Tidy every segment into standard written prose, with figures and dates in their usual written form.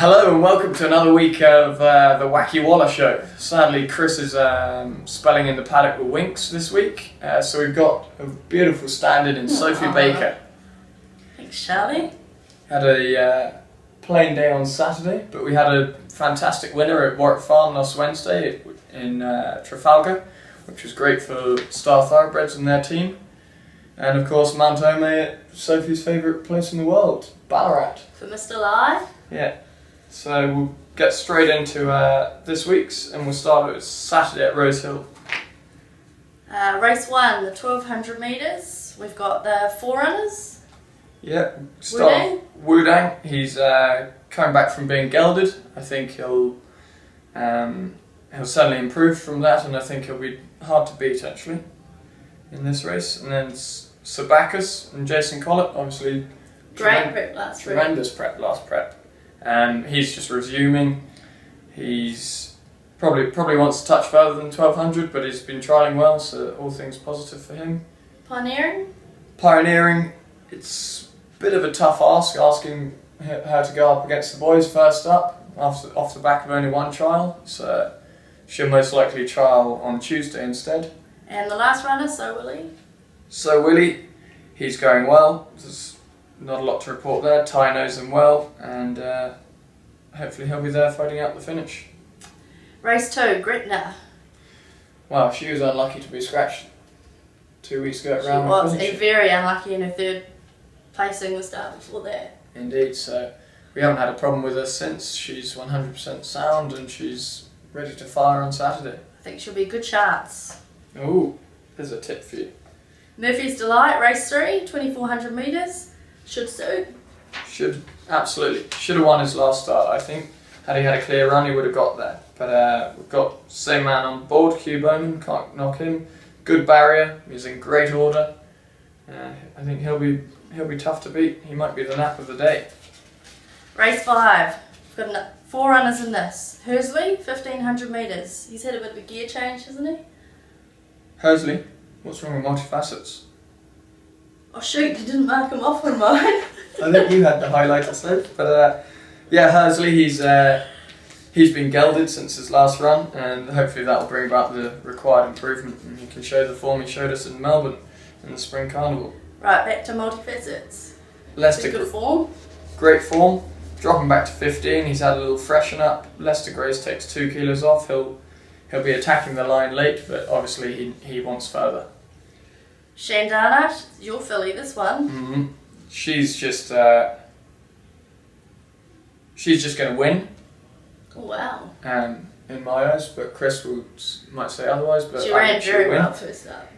Hello and welcome to another week of the Wacky Waller Show. Sadly, Chris is spelling in the paddock with Winks this week, so we've got a beautiful stand-in in Sophie Baker. Thanks, Charlie. Had a plain day on Saturday, but we had a fantastic winner at Warwick Farm last Wednesday in Trafalgar, which was great for Star Thoroughbreds and their team. And of course, Mount Ome, Sophie's favourite place in the world, Ballarat. For Mr. Lai. Yeah. So we'll get straight into this week's, and we'll start with Saturday at Rosehill. Race 1, the 1200 metres. We've got the forerunners. Yeah, start Wudang. He's coming back from being gelded. I think he'll certainly improve from that, and I think he'll be hard to beat actually in this race. And then Sabacus and Jason Collett, obviously tremendous prep last prep. He's just resuming. He's probably wants to touch further than 1200, but he's been trialling well, so all things positive for him. Pioneering, it's a bit of a tough ask, asking her to go up against the boys first up, off the back of only one trial, so she'll most likely trial on Tuesday instead. And the last runner, So Willie, he's going well. There's not a lot to report there. Ty knows him well, and hopefully he'll be there fighting out the finish. Race 2, Gretna. Wow, she was unlucky to be scratched 2 weeks ago at She round. was very unlucky in her third placing the start before that. Indeed, so we haven't had a problem with her since. She's 100% sound and she's ready to fire on Saturday. I think she'll be a good chance. Ooh, there's a tip for you. Murphy's Delight, race 3, 2400 metres. Should suit. Absolutely. Should have won his last start, I think. Had he had a clear run, he would have got there. But we've got the same man on board, Hugh Bowman, can't knock him. Good barrier, he's in great order. I think he'll be tough to beat. He might be the nap of the day. Race 5. We've got 4 runners in this. Hersley, 1500 metres. He's had a bit of a gear change, hasn't he? Hersley, what's wrong with multifacets? Oh shoot, you didn't mark him off on mine. I think you had the highlighter set, but yeah, Hersley, he's been gelded since his last run, and hopefully that'll bring about the required improvement, and he can show the form he showed us in Melbourne in the Spring Carnival. Right, back to multifacets. Leicester, good form. Great form. Dropping back to 15, he's had a little freshen up. Leicester Grace takes 2 kilos off. He'll be attacking the line late, but obviously he wants further. Shandana, your filly, this one. Mm-hmm. She's just going to win. Oh, wow. In my eyes, but Chris might say otherwise. But she ran very well first up.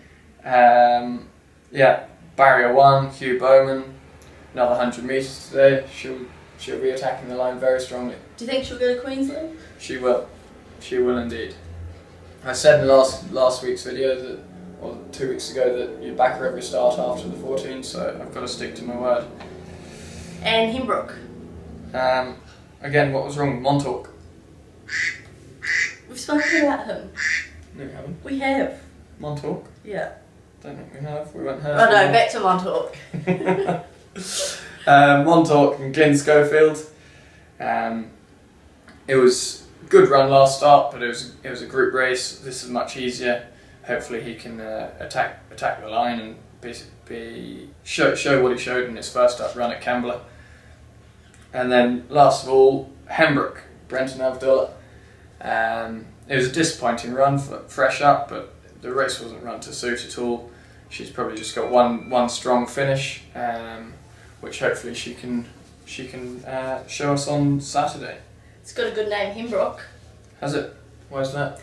Yeah, barrier 1, Hugh Bowman, another 100 metres today. She'll be attacking the line very strongly. Do you think she'll go to Queensland? She will. She will indeed. I said in last week's video or 2 weeks ago that you back her every start after the 14, so I've got to stick to my word. And Hembrook. Again, what was wrong with Montauk? We've spoken about him. No, we haven't. We have. Montauk? Yeah. Don't think we have. We went her. Oh no, back to Montauk. Montauk and Glyn Schofield. It was a good run last start, but it was a group race. This is much easier. Hopefully he can attack the line and show what he showed in his first up run at Kembla. And then last of all, Hembrook, Brenton Avdulla. It was a disappointing run for fresh up, but the race wasn't run to suit at all. She's probably just got one strong finish, which hopefully she can show us on Saturday. It's got a good name, Hembrook. Has it? Why's that?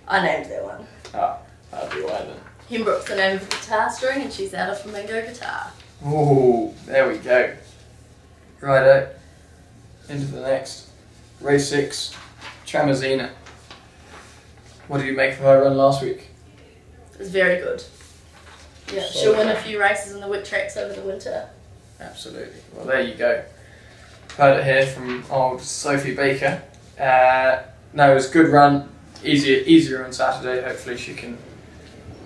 I named that one. Ah, that'll be why then. Hembrook's the name of the guitar string, and she's out of Flamingo Guitar. Oh, there we go. Righto. Into the next. Race 6, Tramazina. What did you make of her run last week? It was very good. Yeah, she'll win a few races in the wet tracks over the winter. Absolutely. Well, there you go. Heard it here from old Sophie Baker. No, it was a good run. Easier on Saturday. Hopefully she can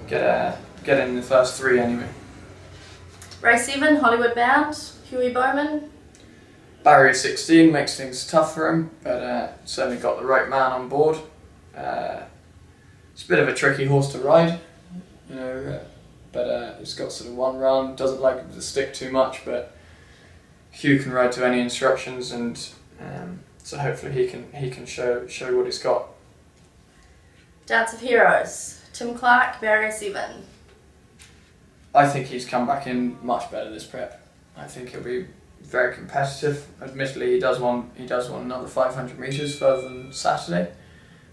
get in the first 3 anyway. Race 7, Hollywood Bound, Huey Bowman. Barrier 16 makes things tough for him, but certainly got the right man on board. It's a bit of a tricky horse to ride, you know, but it's got sort of one run, doesn't like to stick too much, but Hugh can ride to any instructions, and so hopefully he can show what he's got. Dance of Heroes, Tim Clark, Barrier 7. I think he's come back in much better this prep. I think he'll be very competitive. Admittedly, he does want another 500 metres further than Saturday,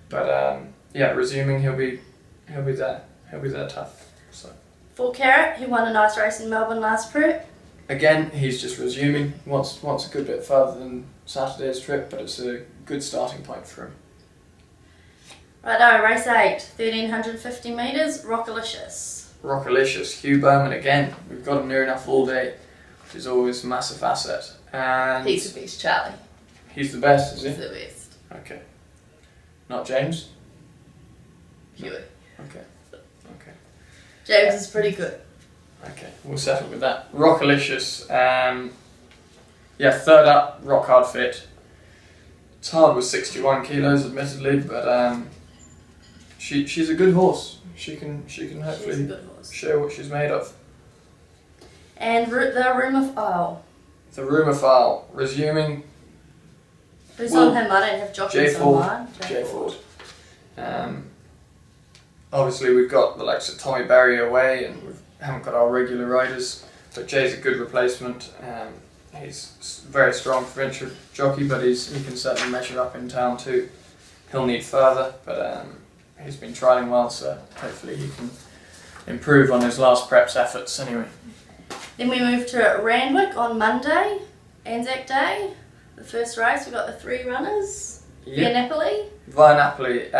but yeah, resuming he'll be there. He'll be there tough. So 4 Carat, he won a nice race in Melbourne last prep. again, he's just resuming. Wants a good bit further than Saturday's trip, but it's a good starting point for him. Righto, race 8, 1350 metres, Rockalicious. Rockalicious, Hugh Bowman again. We've got him near enough all day, which is always a massive asset. And He's the best, Charlie. he's the best, is he? He's the best. Okay. Not James? Huey. Okay. Okay. James is pretty good. Okay, we'll settle with that. Rockalicious, yeah, third up, rock hard fit. It's hard with 61 kilos, admittedly, but she's a good horse. She can hopefully She's a good horse. show what she's made of. And the Rumour File. The rumour file resuming. Who's Well, on him? I don't have jockeys Jay on Ford. mine. Jay Ford. Obviously, we've got the likes of Tommy Berry away, and we haven't got our regular riders. But Jay's a good replacement. He's very strong provincial jockey, but he can certainly measure up in town too. He'll need further, but he's been trialling well, so hopefully he can improve on his last preps efforts anyway. Then we move to Randwick on Monday, Anzac Day. The first race, we've got the 3 runners. Via Napoli. Via Napoli,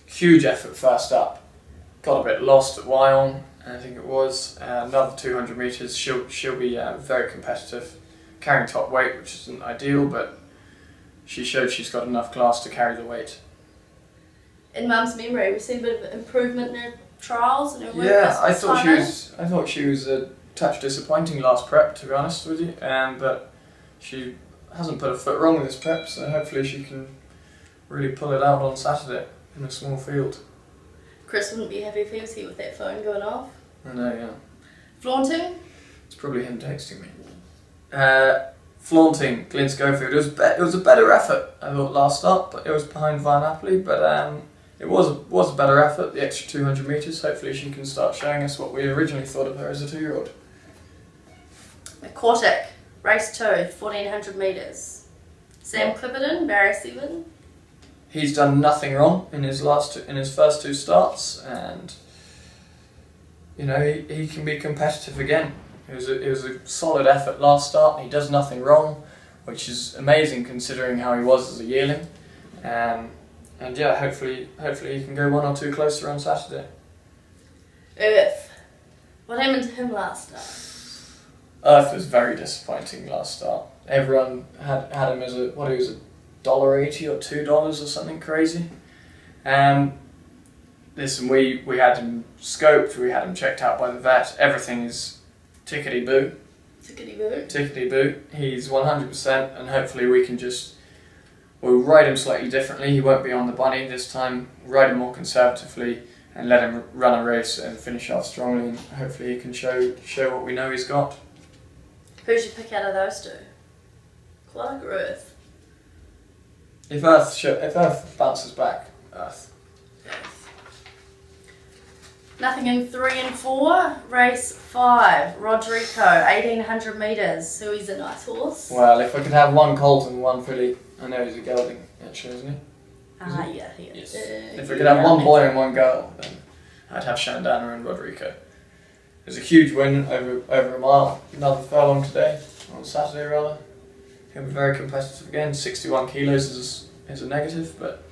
huge effort first up. Got a bit lost at Wyong, I think it was. Another 200 metres, she'll be very competitive. Carrying top weight, which isn't ideal, but she showed she's got enough class to carry the weight. In Mum's memory, we've seen a bit of improvement in her trials and her work. Yeah, I thought she was a touch disappointing last prep, to be honest with you. But she hasn't put a foot wrong with this prep, so hopefully she can really pull it out on Saturday in a small field. Chris wouldn't be happy if he was here with that phone going off. I know, yeah. Flaunting. It's probably him texting me. Flaunting, Glyn Schofield. It was a better effort, I thought, last start, but it was behind Via Napoli, but it was a better effort, the extra 200 metres. Hopefully she can start showing us what we originally thought of her as a 2-year-old. Aquatic, race 2, 1400 metres. Sam Clipperton, Barrier 7. He's done nothing wrong in his first 2 starts, and you know he can be competitive again. It was a solid effort last start. He does nothing wrong, which is amazing considering how he was as a yearling. And yeah, hopefully he can go 1 or 2 closer on Saturday. Earth. What happened to him last start? Earth was very disappointing last start. Everyone had him as he was $1.80 or $2 or something crazy. Listen, we had him scoped, we had him checked out by the vet. Everything is tickety-boo. Tickety-boo. Tickety-boo. He's 100%, and hopefully we'll ride him slightly differently. He won't be on the bunny this time. Ride him more conservatively and let him run a race and finish off strongly, and hopefully he can show what we know he's got. Who'd you pick out of those 2? Clark or Earth? If Earth bounces back, Earth. Nothing in 3 and 4. Race 5, Rodrigo, 1800 metres. So he's a nice horse. Well, if I could have one colt and one filly, I know he's a gelding, actually, isn't he? Yeah, he is. Yes. If I could have one boy and one girl, then I'd have Shandana and Rodrigo. It was a huge win over a mile. Another furlong today, on Saturday rather. He'll be very competitive again. 61 kilos is a negative, but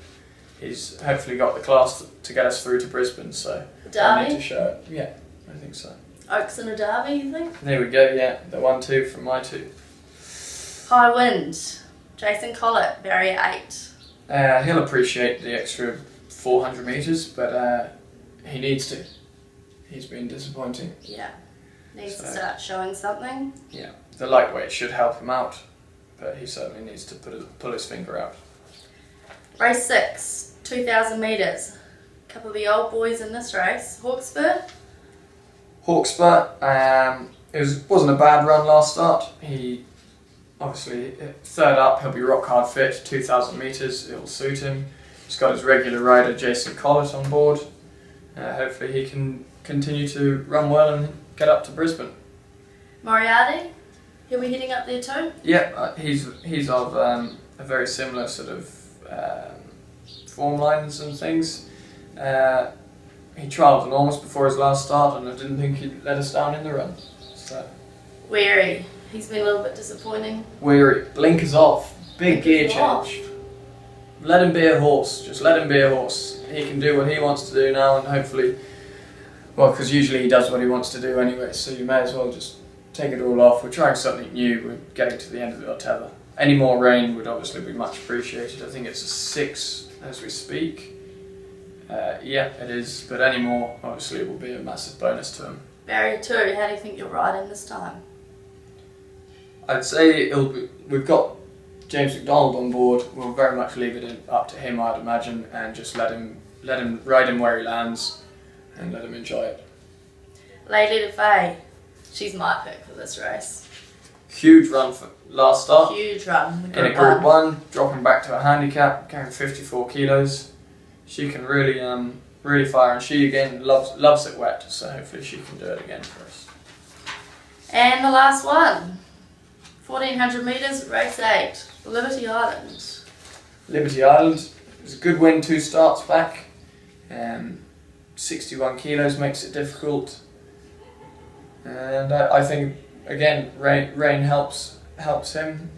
he's hopefully got the class to get us through to Brisbane, so I need to show it. Yeah, I think so. Oaks and a Derby, you think? There we go, yeah. The 1-2 from my 2. High wind, Jason Collett, Barrier 8. He'll appreciate the extra 400 metres, but he needs to. He's been disappointing. Yeah. Needs to start showing something. Yeah, the lightweight should help him out, but he certainly needs to pull his finger out. Race 6, 2,000 metres. A couple of the old boys in this race. Hawkspur. It wasn't a bad run last start. He obviously third up. He'll be rock hard fit. 2,000 metres. It'll suit him. He's got his regular rider Jason Collett on board. Hopefully he can continue to run well and get up to Brisbane. Moriarty. He'll be heading up there too. Yeah, he's of a very similar sort of form lines and things. He trialled enormous before his last start, and I didn't think he'd let us down in the run. So. Weary. He's been a little bit disappointing. Weary. Blinkers off. Big gear change. Let him be a horse. Just let him be a horse. He can do what he wants to do now, and hopefully, well, because usually he does what he wants to do anyway, so you may as well just take it all off. We're trying something new. We're getting to the end of our tether. Any more rain would obviously be much appreciated. I think it's a 6 as we speak. Yeah, it is. But any more, obviously, it will be a massive bonus to him. Barrier 2, how do you think you'll ride in this time? I'd say we've got James McDonald on board. We'll very much leave it up to him, I'd imagine, and just let him ride him where he lands and let him enjoy it. Lady Faye, she's my pick for this race. Huge run for last start. Huge run. In a Group 1, dropping back to a handicap, carrying 54 kilos. She can really fire, and she again loves it wet, so hopefully she can do it again for us. And the last one, 1,400 metres, race 8, Liberty Island. Liberty Island, it was a good win 2 starts back. 61 kilos makes it difficult, and I think again rain helps him,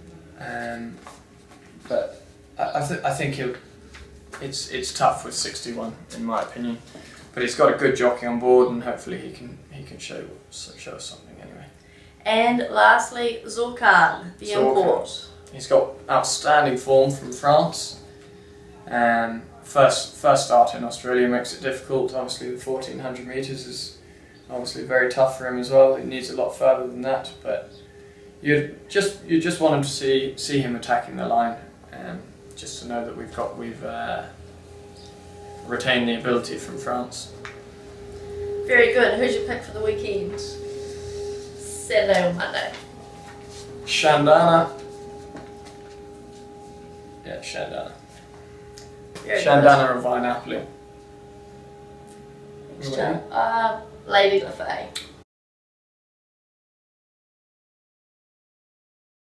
but I think it's tough with 61 in my opinion, but he's got a good jockey on board, and hopefully he can show us something anyway. And lastly, Zorkan, the import. He's got outstanding form from France. First start in Australia makes it difficult. Obviously the 1,400 metres is obviously very tough for him as well. He needs a lot further than that, but you just want him to see him attacking the line, just to know that we've retained the ability from France. Very good. Who's your pick for the weekend? Saturday or Monday? Shandana. Yeah, Shandana. Very Shandana or Vine Napoli. Lady Lafay.